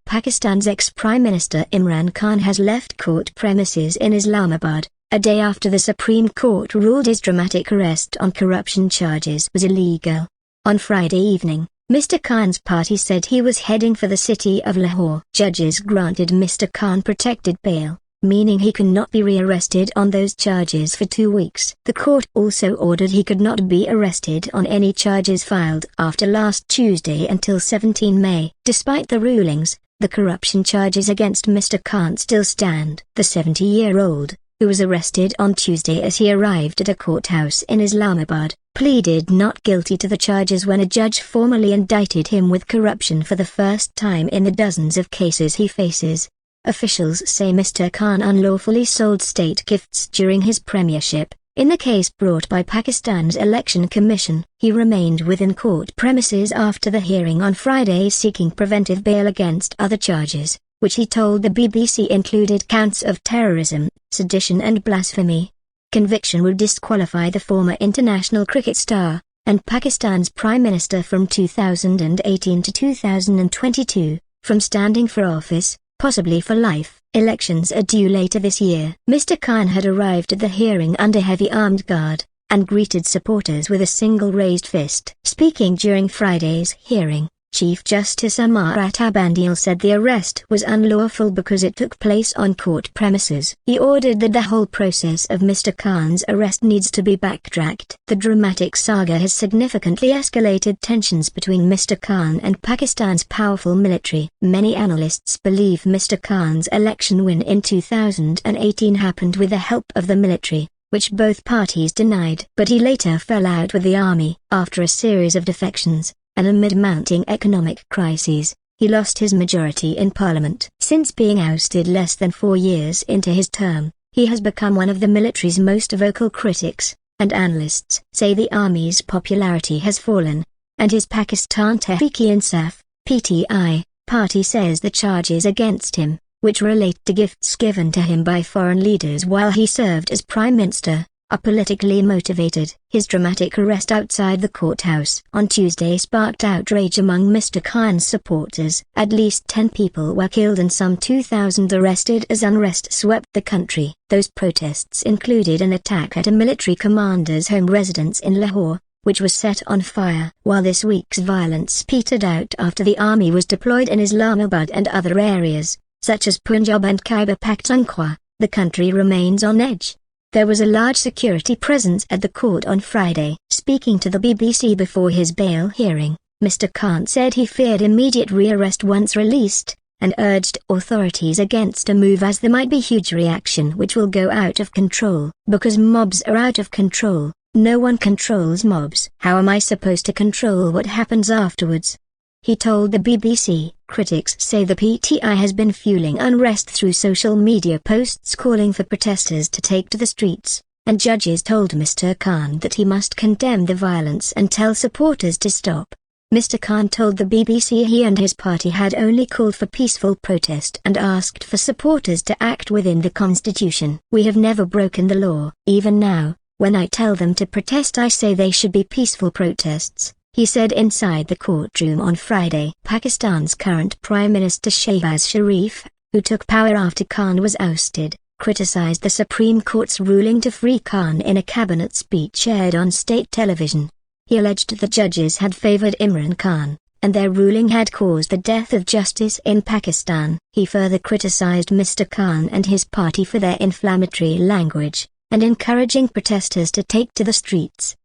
Pakistan's ex-Prime Minister Imran Khan has left court premises in Islamabad, a day after the Supreme Court ruled his dramatic arrest on corruption charges was illegal. On Friday evening, Mr. Khan's party said he was heading for the city of Lahore. Judges granted Mr. Khan protected bail, meaning he cannot be re-arrested on those charges for 2 weeks. The court also ordered he could not be arrested on any charges filed after last Tuesday until 17 May. Despite the rulings, the corruption charges against Mr. Khan still stand. The 70-year-old, who was arrested on Tuesday as he arrived at a courthouse in Islamabad, pleaded not guilty to the charges when a judge formally indicted him with corruption for the first time in the dozens of cases he faces. Officials say Mr. Khan unlawfully sold state gifts during his premiership. In the case brought by Pakistan's Election Commission, he remained within court premises after the hearing on Friday seeking preventive bail against other charges, which he told the BBC included counts of terrorism, sedition and blasphemy. Conviction would disqualify the former international cricket star, and Pakistan's Prime Minister from 2018 to 2022, from standing for office, possibly for life. Elections are due later this year. Mr. Khan had arrived at the hearing under heavy armed guard, and greeted supporters with a single raised fist. Speaking during Friday's hearing, Chief Justice Amar Atabandil said the arrest was unlawful because it took place on court premises. He ordered that the whole process of Mr. Khan's arrest needs to be backtracked. The dramatic saga has significantly escalated tensions between Mr. Khan and Pakistan's powerful military. Many analysts believe Mr. Khan's election win in 2018 happened with the help of the military, which both parties denied. But he later fell out with the army. After a series of defections, and amid mounting economic crises, he lost his majority in parliament. Since being ousted less than 4 years into his term, he has become one of the military's most vocal critics, and analysts say the army's popularity has fallen, and his Pakistan Tehreek-e-Insaf (PTI) party says the charges against him, which relate to gifts given to him by foreign leaders while he served as Prime Minister, are politically motivated. His dramatic arrest outside the courthouse on Tuesday sparked outrage among Mr. Khan's supporters. At least 10 people were killed and some 2,000 arrested as unrest swept the country. Those protests included an attack at a military commander's home residence in Lahore, which was set on fire. While this week's violence petered out after the army was deployed in Islamabad and other areas, such as Punjab and Khyber Pakhtunkhwa, the country remains on edge. There was a large security presence at the court on Friday. Speaking to the BBC before his bail hearing, Mr. Khan said he feared immediate rearrest once released, and urged authorities against a move as there might be huge reaction which will go out of control. Because mobs are out of control, no one controls mobs. How am I supposed to control what happens afterwards? He told the BBC. Critics say the PTI has been fueling unrest through social media posts calling for protesters to take to the streets, and judges told Mr. Khan that he must condemn the violence and tell supporters to stop. Mr. Khan told the BBC he and his party had only called for peaceful protest and asked for supporters to act within the constitution. We have never broken the law. Even now, when I tell them to protest, I say they should be peaceful protests, he said inside the courtroom on Friday. Pakistan's current Prime Minister Shehbaz Sharif, who took power after Khan was ousted, criticized the Supreme Court's ruling to free Khan in a cabinet speech aired on state television. He alleged that judges had favored Imran Khan, and their ruling had caused the death of justice in Pakistan. He further criticized Mr. Khan and his party for their inflammatory language, and encouraging protesters to take to the streets.